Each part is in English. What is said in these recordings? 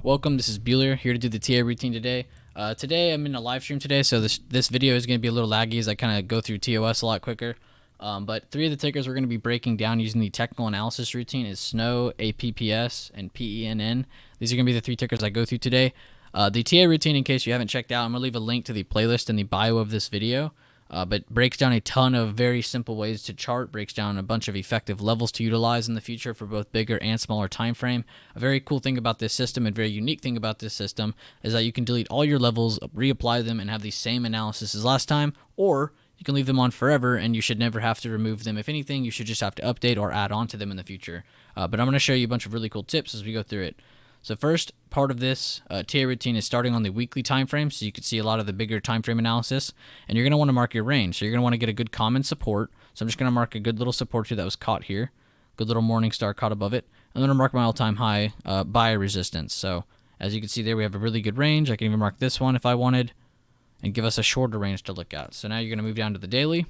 Welcome, this is Bueller here to do the TA routine today. Today I'm in a live stream today, so this video is going to be a little laggy as I kind of go through TOS a lot quicker. But three of the tickers we're going to be breaking down using the technical analysis routine is SNO, APPS, and PENN. These are going to be the three tickers I go through today. The TA routine, in case you haven't checked out, I'm going to leave a link to the playlist in the bio of this video. But breaks down a ton of very simple ways to chart, breaks down a bunch of effective levels to utilize in the future for both bigger and smaller time frame. A very cool thing about this system and very unique thing about this system is that you can delete all your levels, reapply them, and have the same analysis as last time, or you can leave them on forever and you should never have to remove them. If anything, you should just have to update or add on to them in the future. But I'm going to show you a bunch of really cool tips as we go through it. So first part of this TA routine is starting on the weekly time frame, so you can see a lot of the bigger time frame analysis, and you're going to want to mark your range. So you're going to want to get a good common support. So I'm just going to mark a good little support here that was caught here, good little morning star caught above it. I'm going to mark my all-time high buy resistance. So as you can see there, we have a really good range. I can even mark this one if I wanted and give us a shorter range to look at. So now you're going to move down to the daily.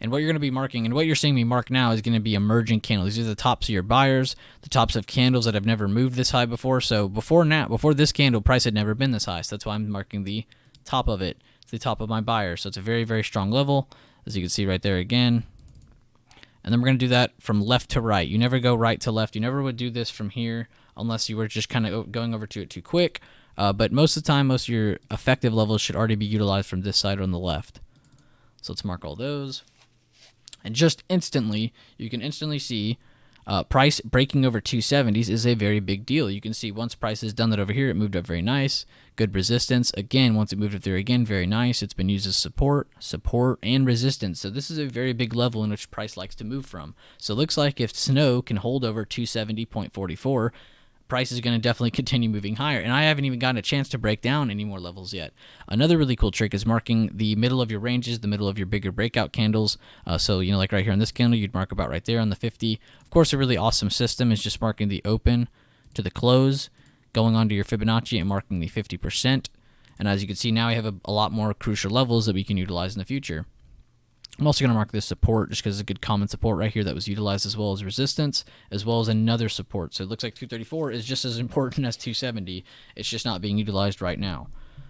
And what you're going to be marking, and what you're seeing me mark now, is going to be emerging candles. These are the tops of your buyers, the tops of candles that have never moved this high before. So before this candle, price had never been this high. So that's why I'm marking the top of it. It's the top of my buyer. So it's a very, very strong level, as you can see right there again. And then we're going to do that from left to right. You never go right to left. You never would do this from here unless you were just kind of going over to it too quick. But most of the time, most of your effective levels should already be utilized from this side on the left. So let's mark all those. And just instantly, you can instantly see price breaking over 270s is a very big deal. You can see once price has done that over here, it moved up very nice. Good resistance. Again, once it moved up there again, very nice. It's been used as support, and resistance. So this is a very big level in which price likes to move from. So it looks like if SNO can hold over 270.44, price is going to definitely continue moving higher. And I haven't even gotten a chance to break down any more levels yet. Another really cool trick is marking the middle of your ranges, the middle of your bigger breakout candles. So, like right here on this candle, you'd mark about right there on the 50. Of course, a really awesome system is just marking the open to the close, going onto your Fibonacci and marking the 50%. And as you can see, now we have a lot more crucial levels that we can utilize in the future. I'm also going to mark this support just because it's a good common support right here that was utilized, as well as resistance, as well as another support. So it looks like 234 is just as important as 270. It's just not being utilized right now.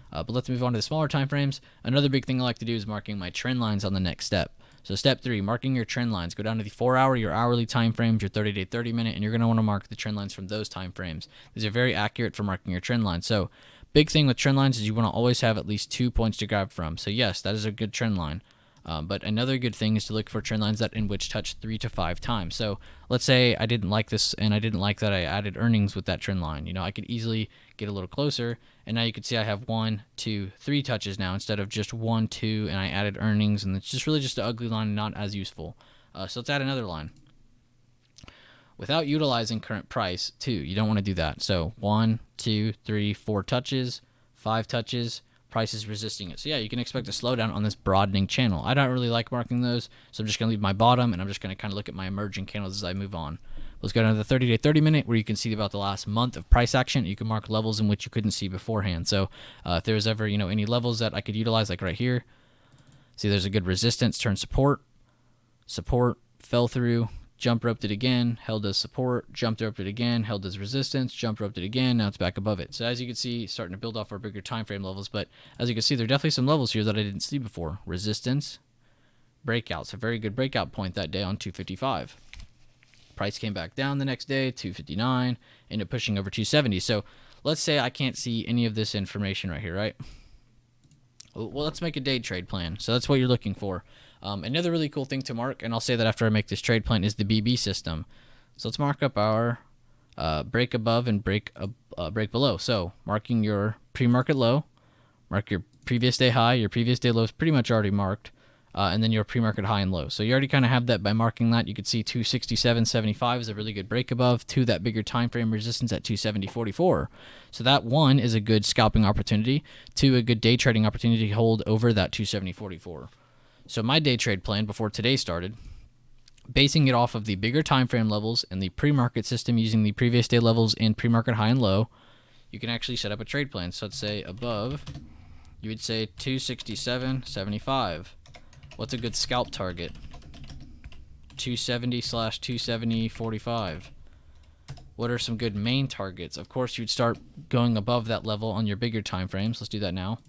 But let's move on to the smaller time frames. Another big thing I like to do is marking my trend lines on the next step. So step 3, marking your trend lines. Go down to the 4-hour, your hourly time frames, your 30-day, 30-minute, and you're going to want to mark the trend lines from those time frames. These are very accurate for marking your trend lines. So big thing with trend lines is you want to always have at least 2 points to grab from. So yes, that is a good trend line. But another good thing is to look for trend lines that in which touch 3 to 5 times. So let's say I didn't like this and I didn't like that I added earnings with that trend line. I could easily get a little closer, and now you can see I have 1, 2, 3 touches now instead of just 1, 2, and I added earnings, and it's just really just an ugly line, not as useful. So let's add another line. Without utilizing current price, 2, you don't want to do that. So 1, 2, 3, 4 touches, 5 touches. Price is resisting it. So yeah, you can expect a slowdown on this broadening channel. I don't really like marking those, so I'm just going to leave my bottom, and I'm just going to kind of look at my emerging candles as I move on. Let's go down to the 30-day, 30-minute, where you can see about the last month of price action. You can mark levels in which you couldn't see beforehand. So if there's ever any levels that I could utilize, like right here, see there's a good resistance, turn support, fell through, jump roped it again, held as support, jumped roped it again, held as resistance, jump roped it again, now it's back above it. So as you can see, starting to build off our bigger time frame levels, but as you can see, there are definitely some levels here that I didn't see before. Resistance, breakouts, a very good breakout point that day on 255. Price came back down the next day, 259, ended up pushing over 270. So let's say I can't see any of this information right here, right? Well, let's make a day trade plan. So that's what you're looking for. Another really cool thing to mark, and I'll say that after I make this trade plan, is the BB system. So let's mark up our break above and break below. So marking your pre-market low, mark your previous day high, your previous day low is pretty much already marked, and then your pre-market high and low. So you already kind of have that by marking that. You could see 267.75 is a really good break above, to that bigger time frame resistance at 270.44. So that 1 is a good scalping opportunity, 2 a good day trading opportunity to hold over that 270.44. So my day trade plan before today started, basing it off of the bigger time frame levels and the pre-market system using the previous day levels and pre-market high and low, you can actually set up a trade plan. So let's say above, you would say 267.75. What's a good scalp target? 270/270.45. What are some good main targets? Of course, you'd start going above that level on your bigger time frames. Let's do that now.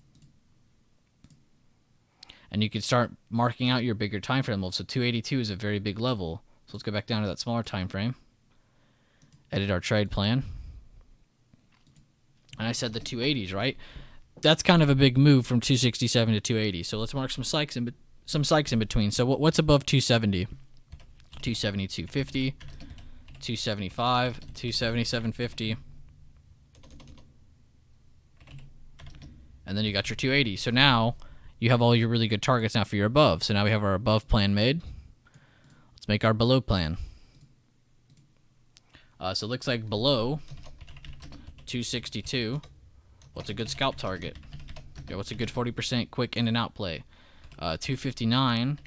And you could start marking out your bigger time frame level. So 282 is a very big level. So let's go back down to that smaller time frame. Edit our trade plan. And I said the 280s, right? That's kind of a big move from 267 to 280. So let's mark some spikes in between. So what's above 270? 270, 250, 275, 277.50. And then you got your 280. So now you have all your really good targets now for your above. So now we have our above plan made. Let's make our below plan. So it looks like below 262. What's a good scalp target? Yeah, what's a good 40% quick in and out play? 259,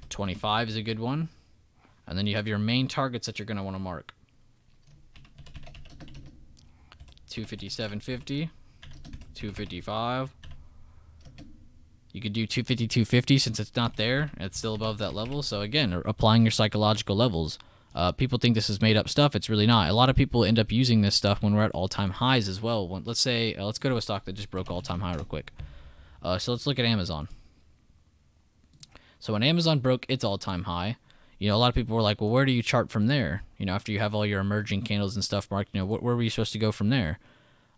25 is a good one. And then you have your main targets that you're going to want to mark. 257.50, 255. You could do 250, 250 since it's not there. It's still above that level. So again, applying your psychological levels. People think this is made up stuff. It's really not. A lot of people end up using this stuff when we're at all-time highs as well. Let's say, let's go to a stock that just broke all-time high real quick. So let's look at Amazon. So when Amazon broke its all-time high, you know, a lot of people were like, well, where do you chart from there? You know, after you have all your emerging candles and stuff marked, you know, where were you supposed to go from there?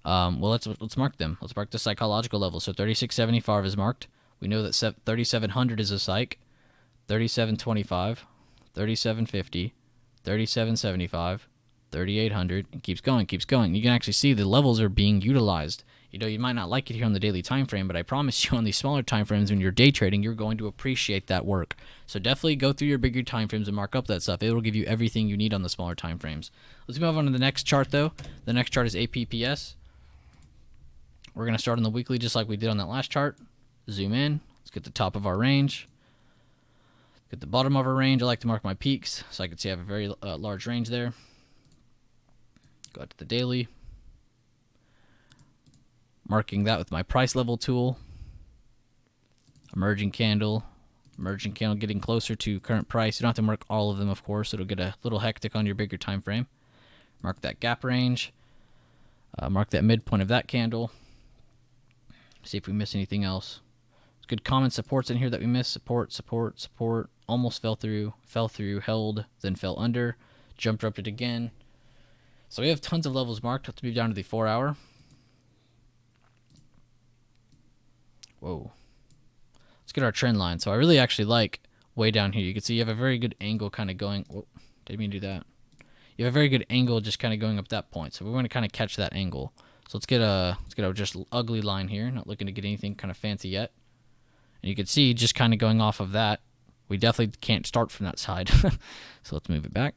Well, let's mark them. Let's mark the psychological level. So 36.75 is marked. We know that 3,700 is a psych. 37.25, 37.50, 37.75, 3,800. It keeps going, keeps going. You can actually see the levels are being utilized. You know, you might not like it here on the daily time frame, but I promise you on these smaller time frames when you're day trading, you're going to appreciate that work. So definitely go through your bigger time frames and mark up that stuff. It will give you everything you need on the smaller time frames. Let's move on to the next chart though. The next chart is APPS. We're going to start on the weekly just like we did on that last chart. Zoom in. Let's get the top of our range. Get the bottom of our range. I like to mark my peaks so I can see I have a very large range there. Go out to the daily. Marking that with my price level tool. Emerging candle getting closer to current price. You don't have to mark all of them, of course. It'll get a little hectic on your bigger time frame. Mark that gap range. Mark that midpoint of that candle. See if we miss anything else. There's good common supports in here that we missed. Support, support, support. Almost fell through, held, then fell under. Jumped up it again. So we have tons of levels marked. Let's move down to the 4 hour. Whoa. Let's get our trend line. So I really actually like way down here. You can see you have a very good angle kind of going. Whoa, didn't mean to do that. You have a very good angle just kind of going up that point. So we want to kind of catch that angle. So let's get a just ugly line here. Not looking to get anything kind of fancy yet. And you can see just kind of going off of that. We definitely can't start from that side. So let's move it back.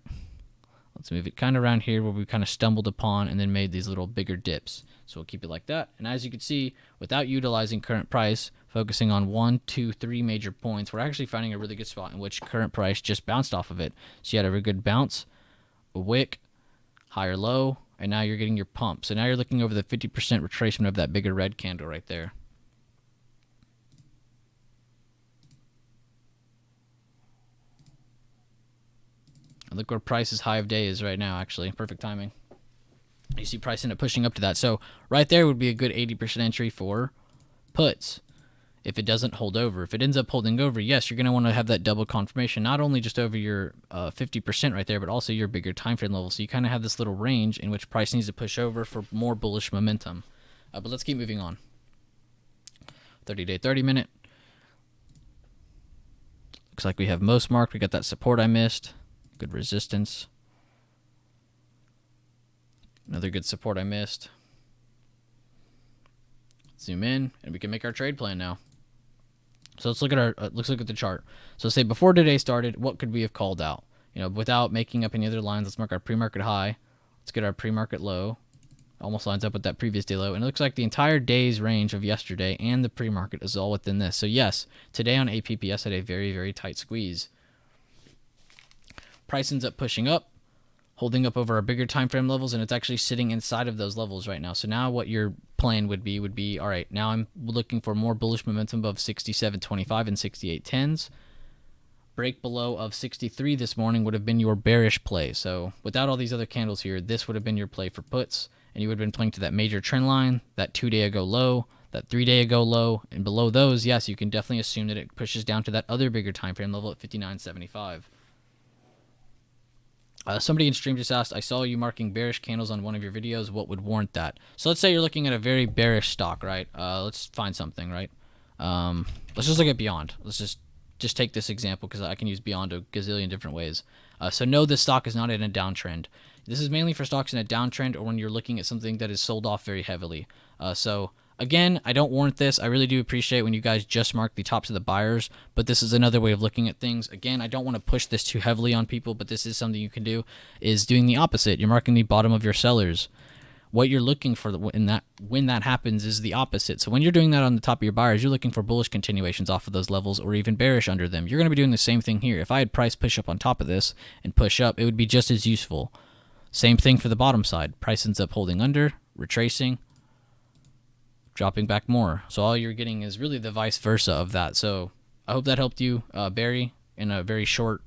Let's move it kind of around here where we kind of stumbled upon and then made these little bigger dips. So we'll keep it like that. And as you can see, without utilizing current price, focusing on 1, 2, 3 major points, we're actually finding a really good spot in which current price just bounced off of it. So you had a very good bounce, a wick, higher low, and now you're getting your pump. So now you're looking over the 50% retracement of that bigger red candle right there. And look where price's high of day is right now, actually. Perfect timing. You see price end up pushing up to that. So right there would be a good 80% entry for puts if it doesn't hold over. If it ends up holding over, yes, you're going to want to have that double confirmation, not only just over your 50% right there, but also your bigger time frame level. So you kind of have this little range in which price needs to push over for more bullish momentum. But let's keep moving on. 30-day, 30-minute. Looks like we have most marked. We got that support I missed. Good resistance. Another good support I missed. Zoom in, and we can make our trade plan now. So let's look at the chart. So say before today started, what could we have called out? You know, without making up any other lines, let's mark our pre-market high. Let's get our pre-market low. Almost lines up with that previous day low. And it looks like the entire day's range of yesterday and the pre-market is all within this. So yes, today on APPS had a very, very tight squeeze. Price ends up pushing up, holding up over our bigger time frame levels, and it's actually sitting inside of those levels right now. So now what your plan would be, all right, now I'm looking for more bullish momentum above 67.25 and 68.10s. break below of 63 this morning would have been your bearish play. So without all these other candles here, this would have been your play for puts, and you would have been playing to that major trend line, that 2-day ago low, that 3-day ago low, and below those, yes, you can definitely assume that it pushes down to that other bigger time frame level at 59.75. Somebody in stream just asked, I saw you marking bearish candles on one of your videos. What would warrant that? So let's say you're looking at a very bearish stock, right? Let's find something, right? Let's just look at Beyond. Let's just take this example because I can use Beyond a gazillion different ways. So no, this stock is not in a downtrend. This is mainly for stocks in a downtrend or when you're looking at something that is sold off very heavily. So again, I don't warrant this. I really do appreciate when you guys just mark the tops of the buyers, but this is another way of looking at things. Again, I don't want to push this too heavily on people, but this is something you can do, is doing the opposite. You're marking the bottom of your sellers. What you're looking for when that happens is the opposite. So when you're doing that on the top of your buyers, you're looking for bullish continuations off of those levels or even bearish under them. You're going to be doing the same thing here. If I had price push up on top of this and push up, it would be just as useful. Same thing for the bottom side. Price ends up holding under, retracing, dropping back more. So all you're getting is really the vice versa of that. So I hope that helped you, Barry, in a very short,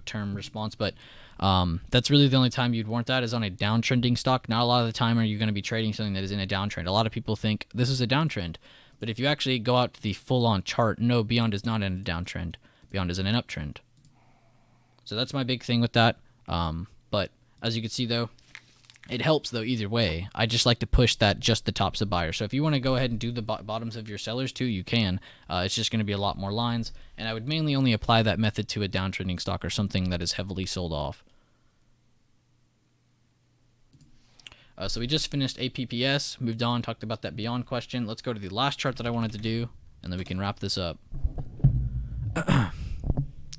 term response. But that's really the only time you'd warrant that is on a downtrending stock. Not a lot of the time are you going to be trading something that is in a downtrend. A lot of people think this is a downtrend, but if you actually go out to the full-on chart, no, Beyond is not in a downtrend. Beyond is in an uptrend. So that's my big thing with that. But as you can see, though, it helps, though, either way. I just like to push that just the tops of buyers. So if you want to go ahead and do the bottoms of your sellers, too, you can. It's just going to be a lot more lines. And I would mainly only apply that method to a downtrending stock or something that is heavily sold off. So we just finished APPS, moved on, talked about that Beyond question. Let's go to the last chart that I wanted to do, and then we can wrap this up.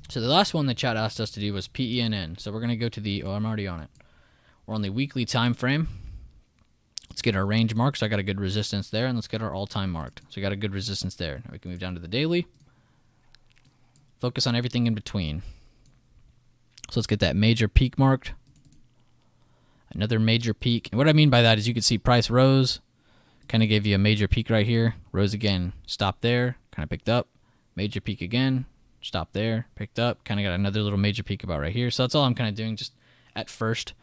So the last one the chat asked us to do was PENN. So we're going to go to the, I'm already on it. We're on the weekly time frame. Let's get our range marked. So I got a good resistance there, and let's get our all-time marked. So we got a good resistance there. Now we can move down to the daily. Focus on everything in between. So let's get that major peak marked. Another major peak. And what I mean by that is you can see price rose, kind of gave you a major peak right here, rose again, stopped there, kind of picked up, major peak again, stopped there, picked up, kind of got another little major peak about right here. So that's all I'm kind of doing just at first,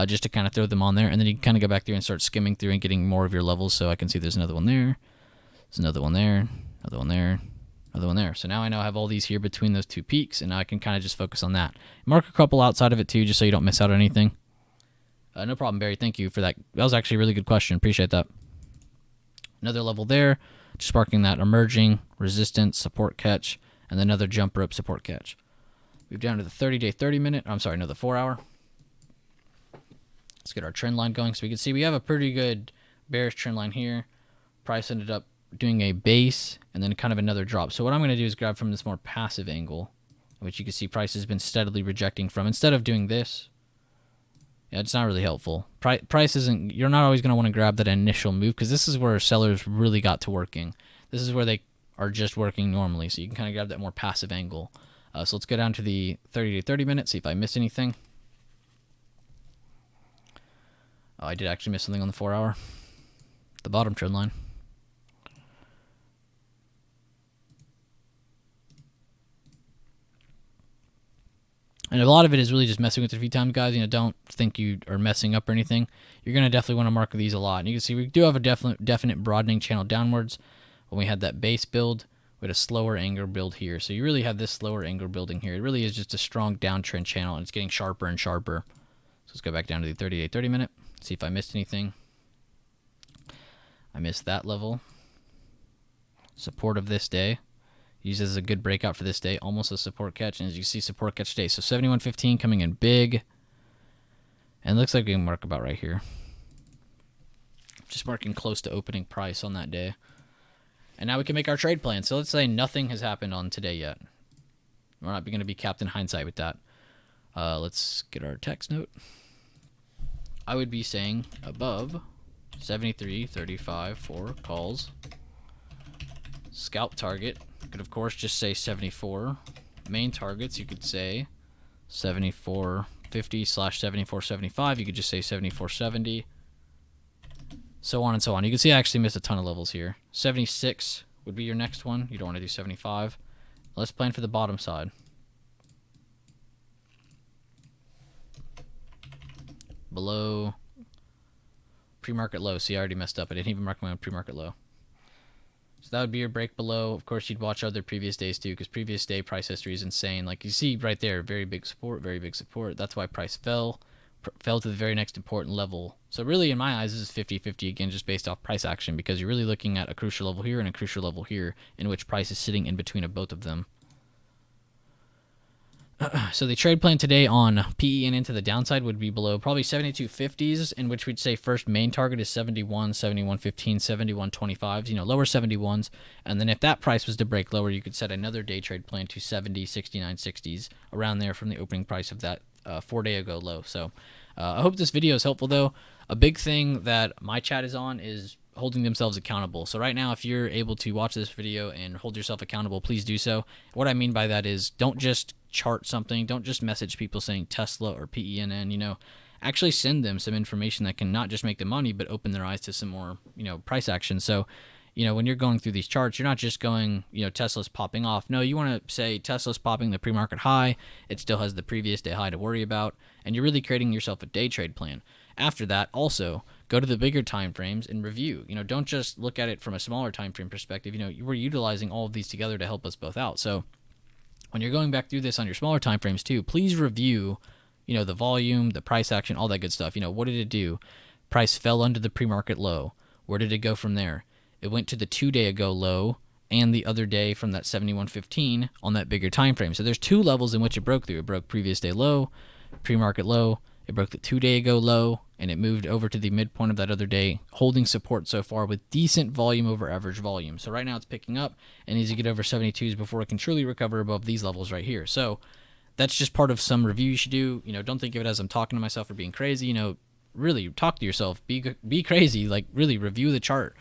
just to kind of throw them on there. And then you can kind of go back through and start skimming through and getting more of your levels. So I can see there's another one there, there's another one there, another one there, another one there. So now I know I have all these here between those two peaks, and now I can kind of just focus on that. Mark a couple outside of it too, just so you don't miss out on anything. No problem, Barry. Thank you for that. That was actually a really good question. Appreciate that. Another level there, just marking that emerging resistance support catch, and then another jump rope support catch. Move down to the 30-day, 30-minute. I'm sorry, no, the 4-hour. Let's get our trend line going. So we can see we have a pretty good bearish trend line here. Price ended up doing a base and then kind of another drop. So what I'm going to do is grab from this more passive angle, which you can see price has been steadily rejecting from. Instead of doing this, yeah, it's not really helpful. Price isn't, you're not always going to want to grab that initial move because this is where sellers really got to working. This is where they are just working normally. So you can kind of grab that more passive angle. So let's go down to the 30 to 30 minutes, see if I missed anything. Oh, I did actually miss something on the 4-hour. The bottom trend line. And a lot of it is really just messing with it a few times, guys. Don't think you are messing up or anything. You're going to definitely want to mark these a lot. And you can see we do have a definite broadening channel downwards. When we had that base build, we had a slower angle build here. So you really have this slower angle building here. It really is just a strong downtrend channel, and it's getting sharper and sharper. So let's go back down to the 30-day, 30-minute. See if I missed anything. I missed that level. Support of this day. Uses as a good breakout for this day, almost a support catch, and as you see, support catch day. So 71.15 coming in big, and it looks like we can mark about right here. Just marking close to opening price on that day, and now we can make our trade plan. So let's say nothing has happened on today yet. We're not going to be capped in hindsight with that. Let's get our text note. I would be saying above 73.35 for calls. Scalp target. Could of course just say 74. Main targets, you could say 74.50 / 74.75. You could just say 74.70. So on and so on. You can see I actually missed a ton of levels here. 76 would be your next one. You don't want to do 75. Let's plan for the bottom side. below pre-market low. See, I already messed up. I didn't even mark my own pre-market low. So that would be your break below. Of course, you'd watch other previous days too, because previous day price history is insane. Like you see right there, very big support, very big support. That's why price fell to the very next important level. So really, in my eyes, this is 50-50 again, just based off price action, because you're really looking at a crucial level here and a crucial level here, in which price is sitting in between of both of them. So the trade plan today on PE and into the downside would be below probably 72.50s, in which we'd say first main target is 71, 71.15, 71.25s, lower 71s. And then if that price was to break lower, you could set another day trade plan to 70, 69.60s, around there from the opening price of that 4-day ago low. So I hope this video is helpful, though. A big thing that my chat is on is holding themselves accountable. So right now, if you're able to watch this video and hold yourself accountable, please do so. What I mean by that is don't just chart something. Don't just message people saying Tesla or PENN, actually send them some information that can not just make them money, but open their eyes to some more, price action. So, when you're going through these charts, you're not just going, Tesla's popping off. No, you want to say Tesla's popping the pre-market high. It still has the previous day high to worry about. And you're really creating yourself a day trade plan. After that, also go to the bigger time frames and review. Don't just look at it from a smaller time frame perspective. We're utilizing all of these together to help us both out. So when you're going back through this on your smaller time frames too, please review, the volume, the price action, all that good stuff. What did it do? Price fell under the pre-market low. Where did it go from there? It went to the 2-day ago low and the other day from that 71.15 on that bigger time frame. So there's two levels in which it broke through. It broke previous day low, pre-market low. It broke the 2-day ago low, and it moved over to the midpoint of that other day, holding support so far with decent volume over average volume. So right now it's picking up and needs to get over 72s before it can truly recover above these levels right here. So that's just part of some review you should do. Don't think of it as I'm talking to myself or being crazy. Really talk to yourself. Be crazy. Like really review the chart.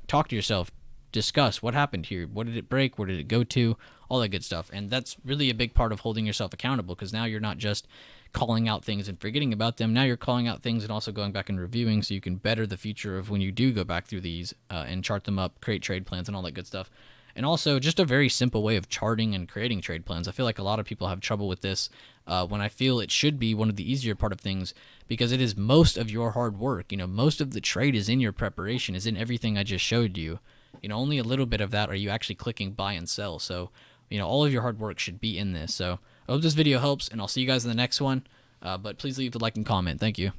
Talk to yourself. Discuss what happened here. What did it break? Where did it go to? All that good stuff. And that's really a big part of holding yourself accountable, because now you're not just calling out things and forgetting about them. Now you're calling out things and also going back and reviewing, so you can better the future of when you do go back through these and chart them up, create trade plans and all that good stuff. And also just a very simple way of charting and creating trade plans. I feel like a lot of people have trouble with this when I feel it should be one of the easier part of things, because it is most of your hard work. Most of the trade is in your preparation, is in everything I just showed you. Only a little bit of that are you actually clicking buy and sell. So, all of your hard work should be in this. So I hope this video helps, and I'll see you guys in the next one. But please leave a like and comment. Thank you.